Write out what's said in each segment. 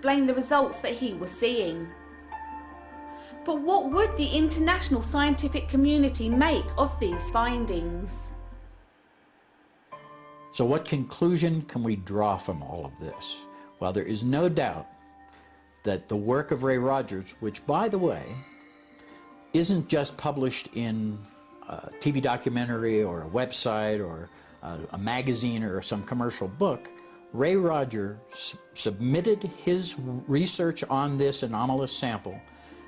explain the results that he was seeing. But what would the international scientific community make of these findings? So what conclusion can we draw from all of this? Well, there is no doubt that the work of Ray Rogers, which, by the way, isn't just published in a TV documentary or a website or a magazine or some commercial book, Ray Rogers submitted his research on this anomalous sample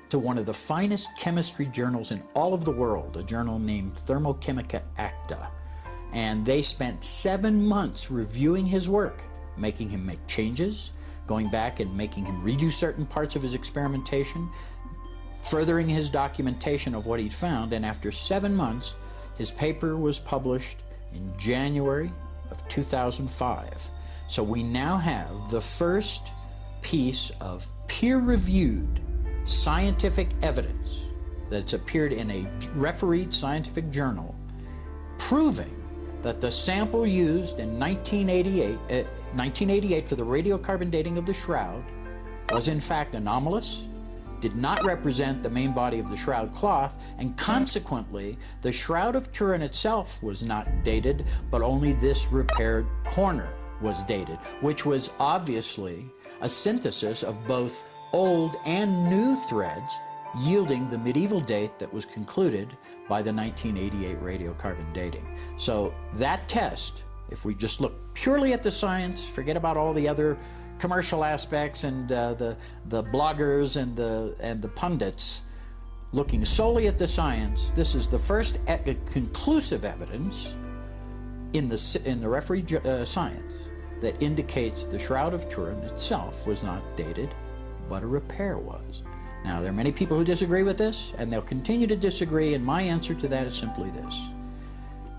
to one of the finest chemistry journals in all of the world, a journal named Thermochemica Acta. And they spent 7 months reviewing his work, making him make changes, going back and making him redo certain parts of his experimentation, furthering his documentation of what he'd found, and after 7 months, his paper was published in January of 2005. So we now have the first piece of peer-reviewed scientific evidence that's appeared in a refereed scientific journal, proving that the sample used in 1988 for the radiocarbon dating of the Shroud was in fact anomalous, did not represent the main body of the Shroud cloth, and consequently the Shroud of Turin itself was not dated, but only this repaired corner was dated, which was obviously a synthesis of both old and new threads, yielding the medieval date that was concluded by the 1988 radiocarbon dating. So that test, if we just look purely at the science, forget about all the other commercial aspects and the bloggers and the pundits, looking solely at the science, this is the first conclusive evidence in the refereed science that indicates the Shroud of Turin itself was not dated, but a repair was. Now, there are many people who disagree with this, and they'll continue to disagree, and my answer to that is simply this: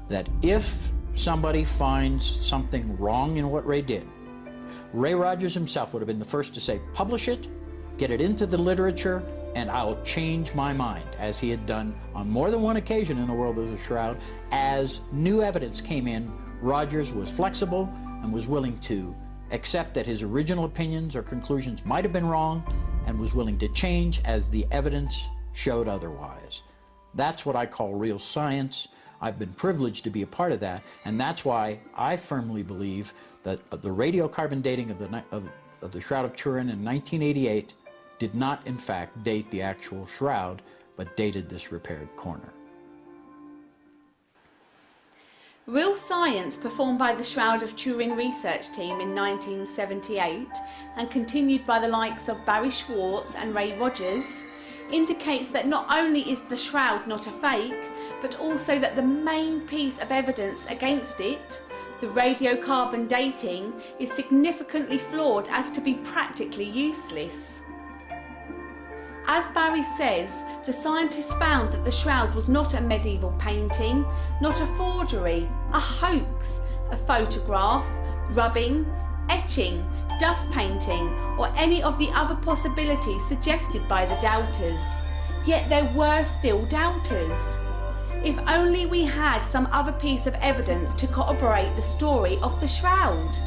that if somebody finds something wrong in what Ray did, Ray Rogers himself would have been the first to say, publish it, get it into the literature, and I'll change my mind, as he had done on more than one occasion in the world of the Shroud. As new evidence came in, Rogers was flexible and was willing to accept that his original opinions or conclusions might have been wrong, and was willing to change as the evidence showed otherwise. That's what I call real science. I've been privileged to be a part of that, and that's why I firmly believe that the radiocarbon dating of the Shroud of Turin in 1988 did not in fact date the actual Shroud, but dated this repaired corner. Real science performed by the Shroud of Turin research team in 1978 and continued by the likes of Barry Schwartz and Ray Rogers indicates that not only is the Shroud not a fake, but also that the main piece of evidence against it, the radiocarbon dating, is significantly flawed as to be practically useless. As Barry says, the scientists found that the Shroud was not a medieval painting, not a forgery, a hoax, a photograph, rubbing, etching, dust painting, or any of the other possibilities suggested by the doubters. Yet there were still doubters. If only we had some other piece of evidence to corroborate the story of the Shroud.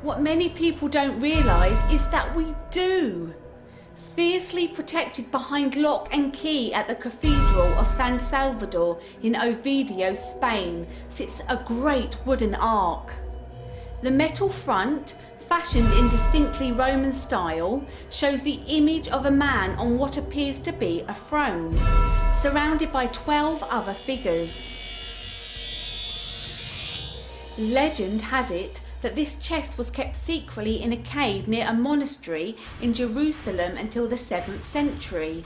What many people don't realise is that we do. Fiercely protected behind lock and key at the Cathedral of San Salvador in Oviedo, Spain, sits a great wooden ark. The metal front, fashioned in distinctly Roman style, shows the image of a man on what appears to be a throne, surrounded by 12 other figures. Legend has it that this chest was kept secretly in a cave near a monastery in Jerusalem until the 7th century.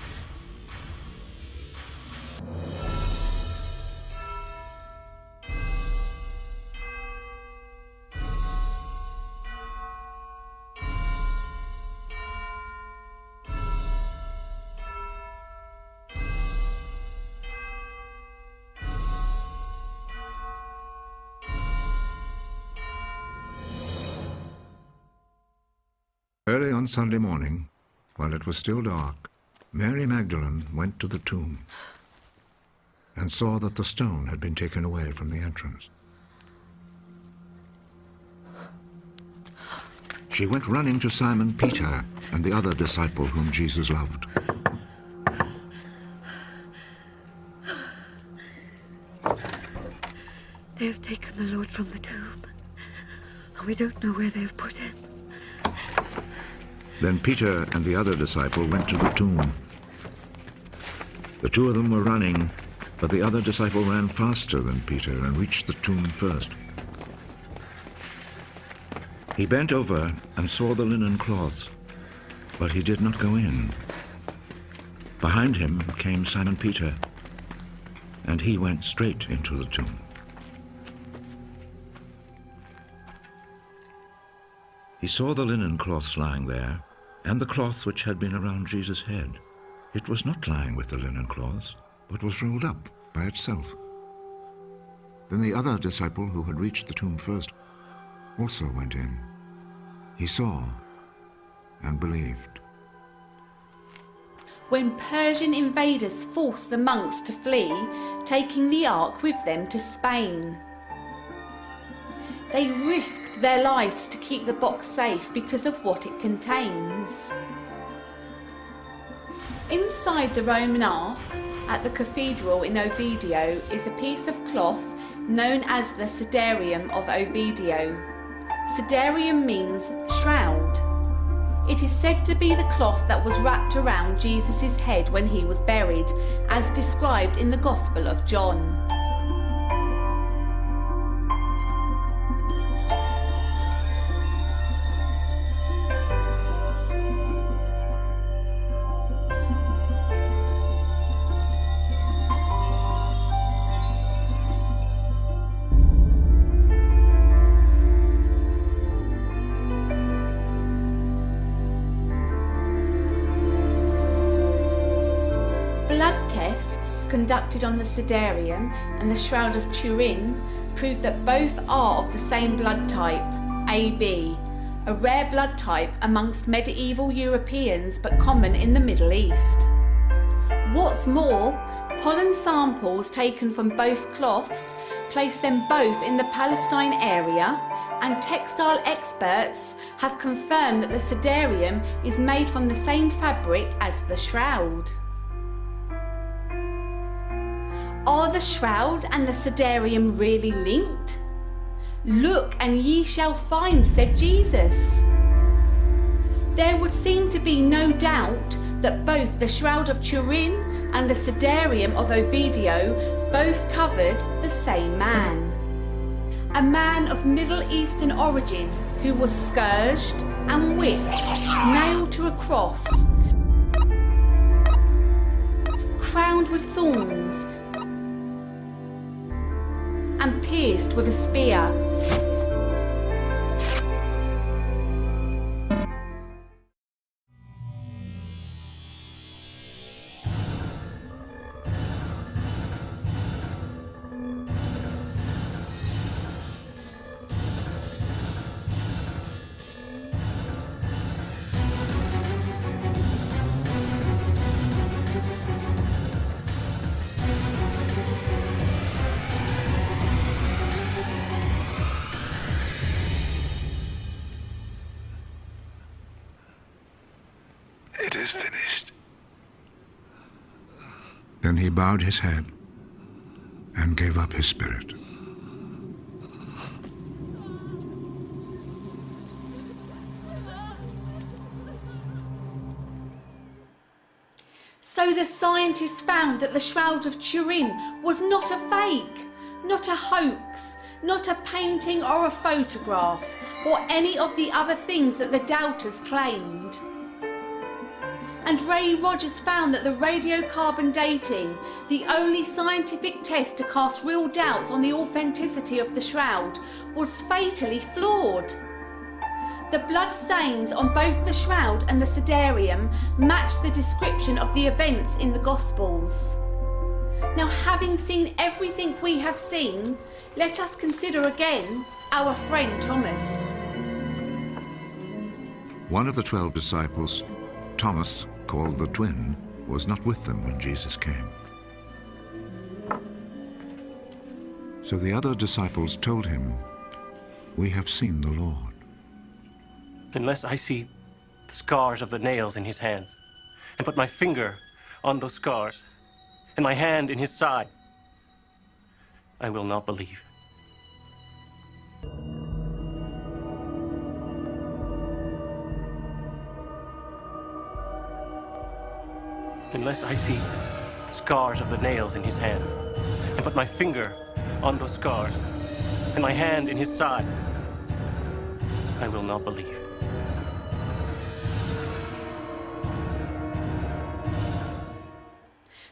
Early on Sunday morning, while it was still dark, Mary Magdalene went to the tomb and saw that the stone had been taken away from the entrance. she went running to Simon Peter and the other disciple whom Jesus loved. They have taken the Lord from the tomb, and we don't know where they have put him. Then Peter and the other disciple went to the tomb. The two of them were running, but the other disciple ran faster than Peter and reached the tomb first. He bent over and saw the linen cloths, but he did not go in. Behind him came Simon Peter, and he went straight into the tomb. He saw the linen cloths lying there, and the cloth which had been around Jesus' head. It was not lying with the linen cloths, but was rolled up by itself. Then the other disciple who had reached the tomb first also went in. He saw and believed. When Persian invaders forced the monks to flee, taking the ark with them to Spain. They risked their lives to keep the box safe because of what it contains. Inside the Roman ark at the cathedral in Oviedo is a piece of cloth known as the Cidarium of Oviedo. Cidarium means shroud. It is said to be the cloth that was wrapped around Jesus' head when he was buried, as described in the Gospel of John. Blood tests conducted on the Cidarium and the Shroud of Turin proved that both are of the same blood type, AB, a rare blood type amongst medieval Europeans but common in the Middle East. What's more, pollen samples taken from both cloths place them both in the Palestine area, and textile experts have confirmed that the Cidarium is made from the same fabric as the shroud. Are the shroud and the Cidarium really linked? Look and ye shall find, said Jesus. There would seem to be no doubt that both the Shroud of Turin and the Cidarium of Oviedo both covered the same man. A man of Middle Eastern origin who was scourged and whipped, nailed to a cross, crowned with thorns, and pierced with a spear. It is finished. Then he bowed his head and gave up his spirit. So the scientists found that the Shroud of Turin was not a fake, not a hoax, not a painting or a photograph, or any of the other things that the doubters claimed. And Ray Rogers found that the radiocarbon dating, the only scientific test to cast real doubts on the authenticity of the shroud, was fatally flawed. The blood stains on both the shroud and the Cidarium matched the description of the events in the Gospels. Now, having seen everything we have seen, let us consider again our friend Thomas. One of the 12 disciples, Thomas, called the twin, was not with them when Jesus came. So the other disciples told him, "We have seen the Lord." Unless I see the scars of the nails in his hands, and put my finger on those scars, and my hand in his side, I will not believe. Unless I see the scars of the nails in his hand, and put my finger on those scars, and my hand in his side, I will not believe.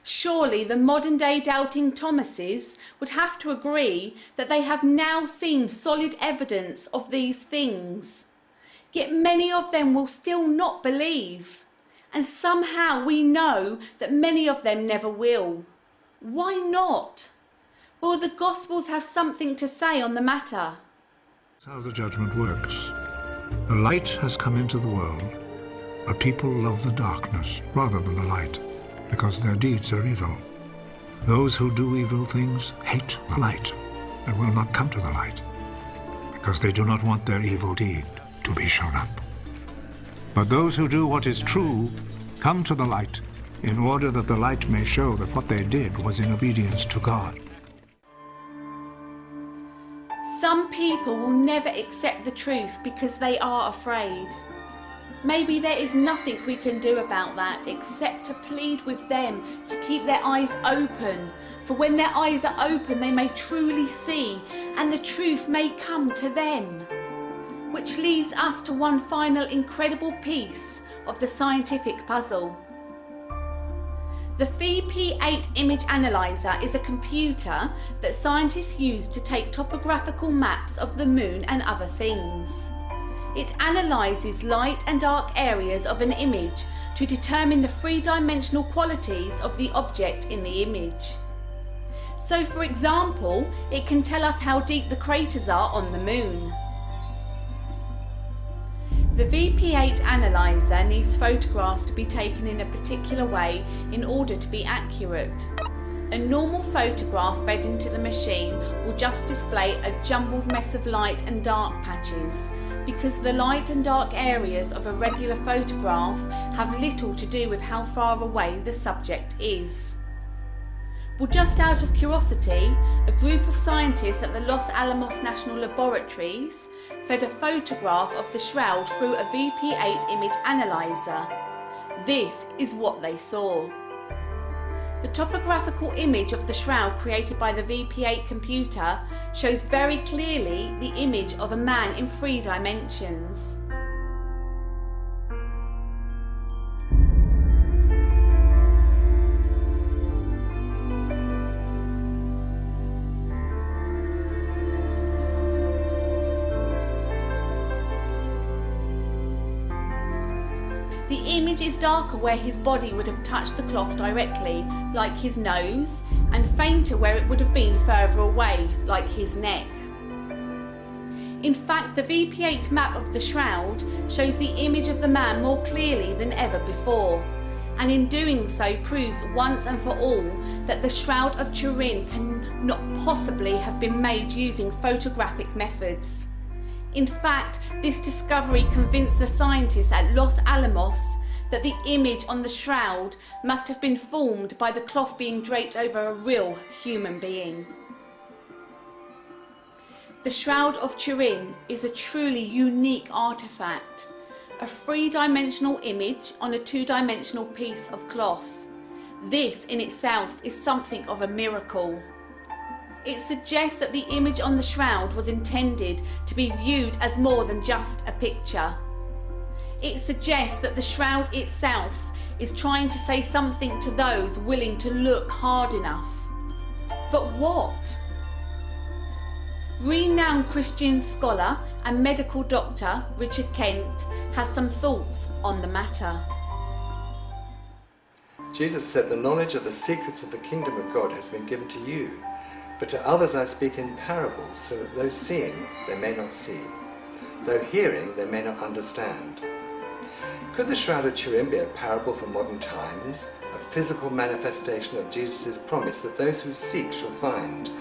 Surely the modern-day doubting Thomases would have to agree that they have now seen solid evidence of these things. Yet many of them will still not believe. And somehow we know that many of them never will. Why not? Will the Gospels have something to say on the matter? That's how the judgment works. The light has come into the world, but people love the darkness rather than the light, because their deeds are evil. Those who do evil things hate the light and will not come to the light, because they do not want their evil deed to be shown up. But those who do what is true come to the light, in order that the light may show that what they did was in obedience to God. Some people will never accept the truth because they are afraid. Maybe there is nothing we can do about that except to plead with them to keep their eyes open, for when their eyes are open they may truly see, and the truth may come to them. Which leads us to one final incredible piece of the scientific puzzle. The VP8 image analyzer is a computer that scientists use to take topographical maps of the moon and other things. It analyses light and dark areas of an image to determine the three-dimensional qualities of the object in the image. So, for example, it can tell us how deep the craters are on the moon. The VP8 analyzer needs photographs to be taken in a particular way in order to be accurate. A normal photograph fed into the machine will just display a jumbled mess of light and dark patches, because the light and dark areas of a regular photograph have little to do with how far away the subject is. Well, just out of curiosity, a group of scientists at the Los Alamos National Laboratories fed a photograph of the Shroud through a VP8 image analyzer. This is what they saw. The topographical image of the Shroud created by the VP8 computer shows very clearly the image of a man in 3 dimensions. The image is darker where his body would have touched the cloth directly, like his nose, and fainter where it would have been further away, like his neck. In fact, the VP8 map of the Shroud shows the image of the man more clearly than ever before, and in doing so proves once and for all that the Shroud of Turin can not possibly have been made using photographic methods. In fact, this discovery convinced the scientists at Los Alamos that the image on the Shroud must have been formed by the cloth being draped over a real human being. The Shroud of Turin is a truly unique artifact, a 3-dimensional image on a 2-dimensional piece of cloth. This in itself is something of a miracle. It suggests that the image on the Shroud was intended to be viewed as more than just a picture. It suggests that the Shroud itself is trying to say something to those willing to look hard enough. But what? Renowned Christian scholar and medical doctor Richard Kent has some thoughts on the matter. Jesus said, "The knowledge of the secrets of the kingdom of God has been given to you. But to others I speak in parables, so that though seeing, they may not see, though hearing, they may not understand." Could the Shroud of Turin be a parable for modern times, a physical manifestation of Jesus' promise that those who seek shall find,